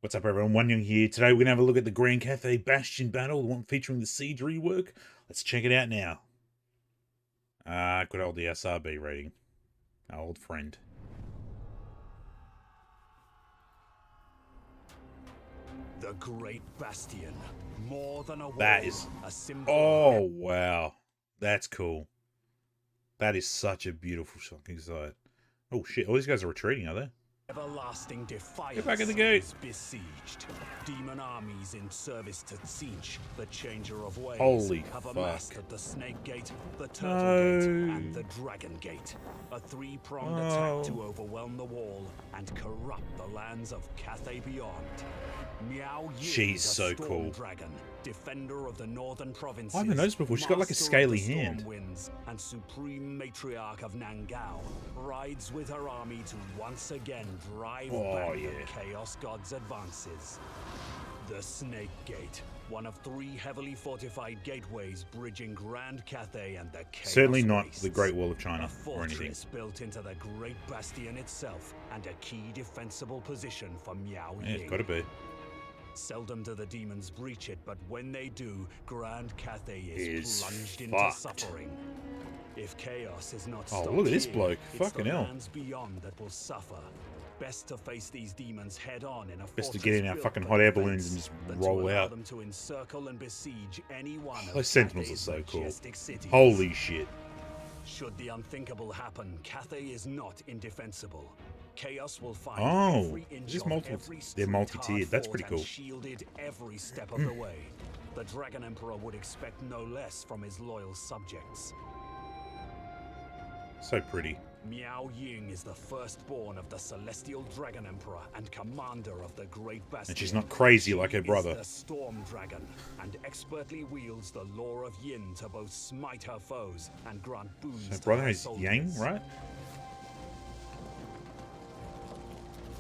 What's up, everyone? OneYoung here. Today we're going to have a look at the Grand Cathay Bastion battle, the one featuring the Siege rework. Let's check it out now. Good old the SRB rating. Our old friend. The Great Bastion, more than a wall, That is... a symbol. Oh, wow. That's cool. That is such a beautiful fucking sight. Oh, shit. All these guys are retreating, are they? Everlasting defiance. Get back in the gate. Is besieged. Demon armies in service to Tzeentch, the changer of ways, Holy have fuck. amassed at the Snake Gate, the Turtle Gate, No. and the Dragon Gate. A three-pronged attack to overwhelm the wall and corrupt the lands of Cathay beyond. Meow Yin, She's so storm cool. dragon, defender of the northern provinces. I haven't noticed before. She's got like a master of scaly the storm hand. winds, and supreme matriarch of Nangao, rides with her army to once again drive back the Chaos God's advances. The Snake Gate, one of three heavily fortified gateways bridging Grand Cathay and the Chaos Certainly not wastes. the Great Wall of China A or anything. fortress built into the Great Bastion itself, and a key defensible position for Meow Yeah, Yin. it's gotta be. Seldom do the demons breach it, but when they do, Grand Cathay is plunged into fucked. suffering. If chaos is not Oh, stopped look at this here, bloke. it's Fucking the hell. lands beyond that will suffer. Best to face these demons head on in a Best to fortress get in our built fucking for hot air defense, balloons and just but roll to allow out. them to encircle and besiege any one of Those sentinels are Cathay's so cool. majestic cities. Holy shit. Should the unthinkable happen, Cathay is not indefensible. Chaos will find Oh, every inch just of multiple- every they're street multi-tiered. hard That's fought pretty and cool. shielded every step of the way. The Dragon Emperor would expect no less from his loyal subjects. So pretty. Meow Ying is the firstborn of the Celestial Dragon Emperor and commander of the Great Bastion. And she's not crazy like her She brother. is the Storm Dragon, and expertly wields the law of Yin to both smite her foes and grant boons Her to brother her is soldiers. Yang, right?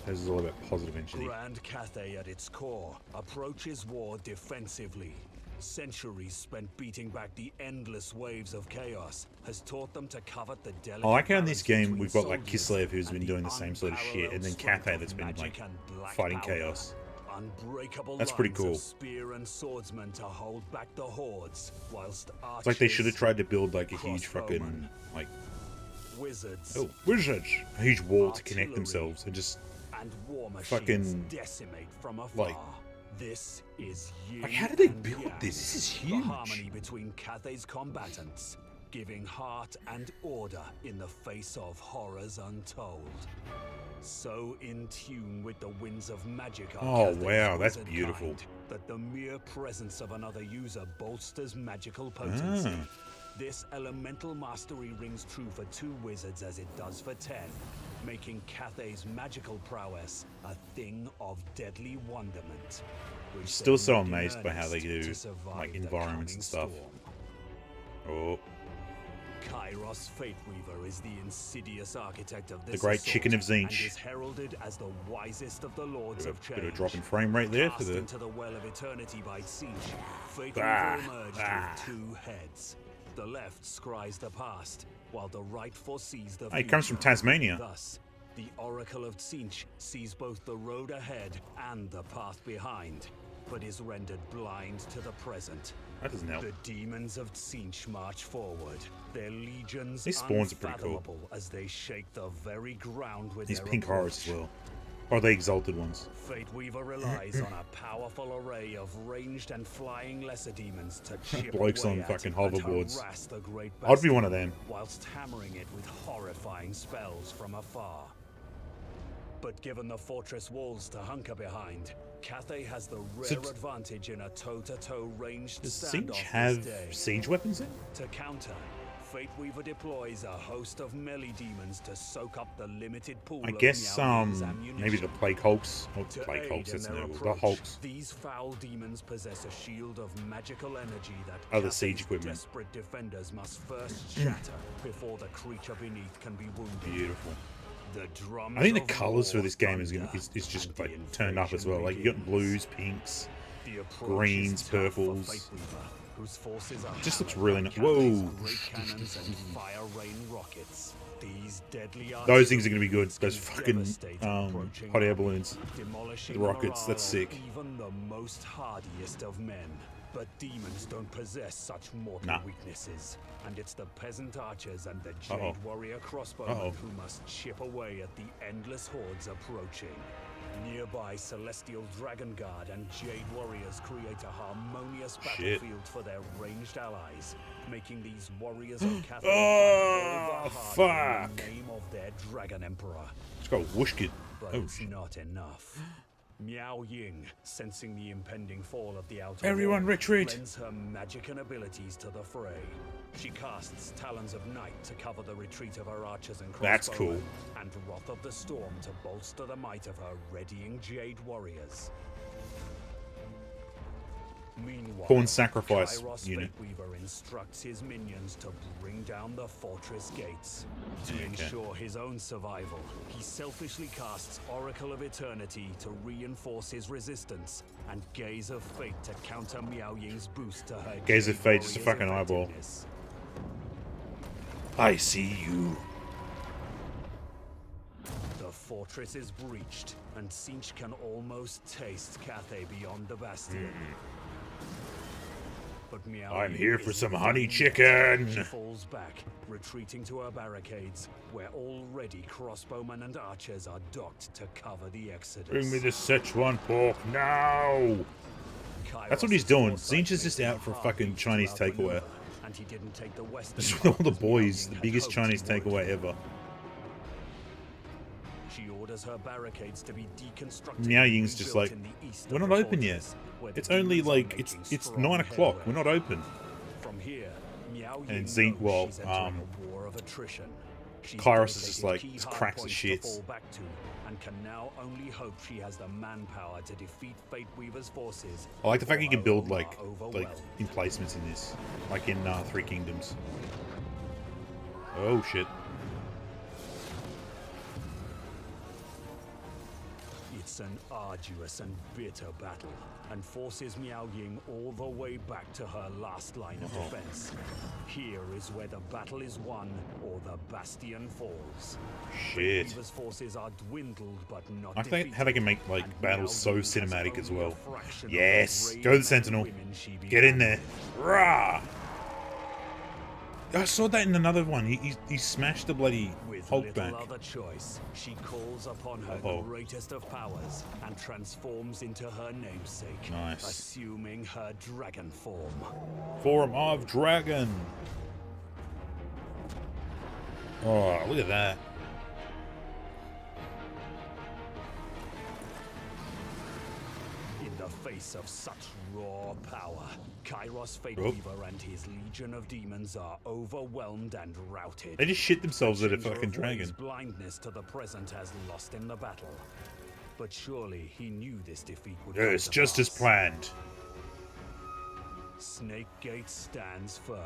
This is all about positive energy. Grand Cathay at its core approaches war defensively. Centuries spent beating back the endless waves of chaos has taught them to covet the delicate I like how in balance this game between we've got like soldiers Kislev who's and been doing the same sort of shit, and then unparalleled Cathay strength that's of been magic like and black fighting power. chaos. Unbreakable That's pretty lines cool. of spear and swordsmen to hold back the hordes, whilst It's like they should have archers, tried to build like a huge fucking crossbowmen, like wizards, wizards, a huge wall to connect artillery, themselves and just and war machines fucking, decimate from afar. like- This is Yin Like, how did they and build Yang, this? This is the huge. harmony between Cathay's combatants, giving heart and order in the face of horrors untold. So in tune with the winds of magic are Oh, Cathay's wow, that's wizard beautiful. kind, that the mere presence of another user bolsters magical potency. Ah. This elemental mastery rings true for 2 wizards as it does for 10, making Cathay's magical prowess a thing of deadly wonderment. which Still they so need in amazed by how they earnest do, to survive like, the environments and coming stuff. storm. oh, Kairos Fateweaver is the insidious architect of this the great assault, chicken of and Tzeentch. is heralded as the wisest of the lords of Bit change. of a drop in frame rate there for Cast the. into the well of eternity by Tzeentch, Fateweaver Ah, emerged with 2 heads. The left scries the past, while the right foresees the Oh, future. he comes from Tasmania. Thus, the Oracle of Tzeentch sees both the road ahead and the path behind, but is rendered blind to the present. That doesn't help. The demons of Tzeentch march forward, their legions These spawns are pretty cool. unfathomable as they shake the very ground with These their pink horrors as approach. well. Or the exalted ones. Fateweaver relies on a powerful array of ranged and flying lesser demons to chip Blokes away on at fucking and hoverboards. harass the Great I'd be one of Bastion, them. whilst hammering it with horrifying spells from afar. But given the fortress walls to hunker behind, Cathay has the rare advantage in a toe-to-toe ranged Does standoff Tzeentch this have day. siege weapons in? To counter, Fateweaver deploys a host of melee demons to soak up the limited pool I of guess Meow Ying's ammunition. maybe the Plague Hulks. Or To Plague aid Hulks, in that's their no. The approach, Hulks. These foul demons possess a shield of magical energy that Other siege Cathay's equipment. desperate defenders must first shatter before the creature beneath can be wounded. Beautiful. The drums I think the of colours for war this game is, thunder, is just and the like turned up as invasion well. Like you got begins. blues, pinks. The approach greens, is tough for purples. Fateweaver, whose forces are Just looks hammered really by nice. Cathay's Whoa. great cannons and fire rain rockets. These deadly Those things are going to be good. artillery Those can fucking devastate approaching hot air army, balloons. demolishing The rockets, the that's morale of sick. Even the most hardiest of men. But demons don't possess such mortal weaknesses. And it's the peasant archers and the Jade Warrior crossbowmen who must chip away at the endless hordes approaching. Nearby Celestial Dragon Guard and Jade Warriors create a harmonious battlefield for their ranged allies, making these warriors of Cathay fight all the harder in the name of their Dragon Emperor. It's got Wooshkid. But it's not enough. Miao Ying, sensing the impending fall of the outer Everyone wall, retreat! lends her magic and abilities to the fray. She casts Talons of Night to cover the retreat of her archers and crossbowmen. That's cool. And Wrath of the Storm to bolster the might of her readying Jade Warriors. Meanwhile, Pawn sacrifice Kairos unit. Fateweaver instructs his minions to bring down the fortress gates. To ensure his own survival, he selfishly casts Oracle of Eternity to reinforce his resistance, and Gaze of Fate to counter Miao Ying's boost to her Gaze of Jade Fate, just a Warrior's fucking eyeball. effectiveness. I see you. The fortress is breached, and Tzeentch can almost taste Cathay beyond the Bastion. But Miao I'm Ying here for is some within honey reach. chicken. She falls back, retreating to her barricades, where already crossbowmen and archers are docked to cover the exodus. Bring me the Szechuan pork now. That's what he's doing. Tzeentch is just out for fucking Chinese takeaway. And he didn't take the western Just with all the path as Miao boys, Ying the had biggest hoped Chinese he would. takeaway ever. She orders her barricades to be deconstructed. Miao and Ying's just rebuilt like, in the east we're of not the open yet. fortress, where the It's only demons are like making it's strong 9 o'clock. headway. We're not open. From here, Miao And Ying Tzeentch, knows well, she's entering a war of attrition. She's Kairos is just dedicated like, key just hard cracks the points shits. to fall back to, and can now only hope she has the manpower to defeat Fateweaver's forces. I like the fact you can build before like her overwhelmed. emplacements in this, like in Three Kingdoms. Oh shit! It's an arduous and bitter battle, and forces Miao Ying all the way back to her last line of defense. Here is where the battle is won, or the Bastion falls. Shit! Fateweaver's forces are dwindled, but not I think how they can make like and battles so Miao Ying has cinematic as only a well. fraction of the Yes, brave go the men Sentinel. and women she Get in began there! with. Rah! I saw that in another one. He smashed the bloody With Hulk little back. other choice, she calls upon her greatest of powers and transforms into her namesake, Nice. assuming her dragon form. Form of Dragon. Oh, look at that. In the face of such raw power, Kairos Fateweaver and his legion of demons are overwhelmed and routed. They just shit themselves at a Ginger fucking of dragon. Way's blindness to the present has lost in the battle. But surely he knew this defeat would come Yes, to just as pass. planned. Snake Gate stands firm,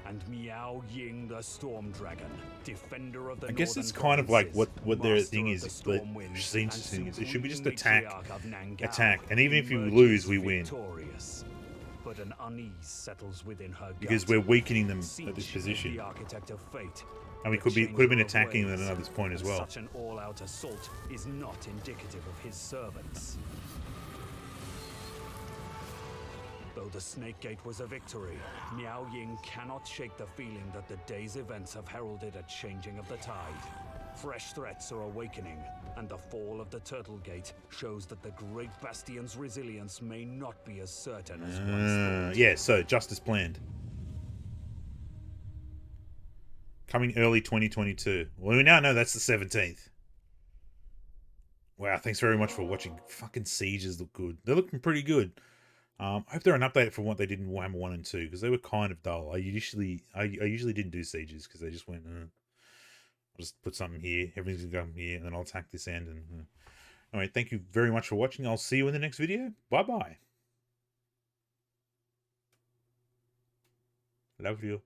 and Miao Ying the Storm Dragon, defender of the I guess northern it's kind of like provinces, what their master thing of is. the That storm winds, Tzeentch's and thing is. It should be just supreme attack, matriarch of Nangao, attack, and even if you emerges lose, we win victorious. But an unease settles within her gut. because we're weakening them at this Tzeentch is position, the architect of fate, and we the could have been changer of attacking them ways, at this point as and well. Such an all-out assault is not indicative of his servants. Though the Snake Gate was a victory, Miao Ying cannot shake the feeling that the day's events have heralded a changing of the tide. Fresh threats are awakening, and the fall of the Turtle Gate shows that the Great Bastion's resilience may not be as certain as once thought. Yeah, so just as planned. Coming early 2022. Well, we now know that's the 17th. Wow, thanks very much for watching. Fucking sieges look good. They're looking pretty good. I hope they're an update from what they did in Warhammer 1 and 2, because they were kind of dull. I usually didn't do sieges, because they just went, I'll just put something here, everything's going to come here, and then I'll attack this end. And Anyway, thank you very much for watching. I'll see you in the next video. Bye-bye. Love you.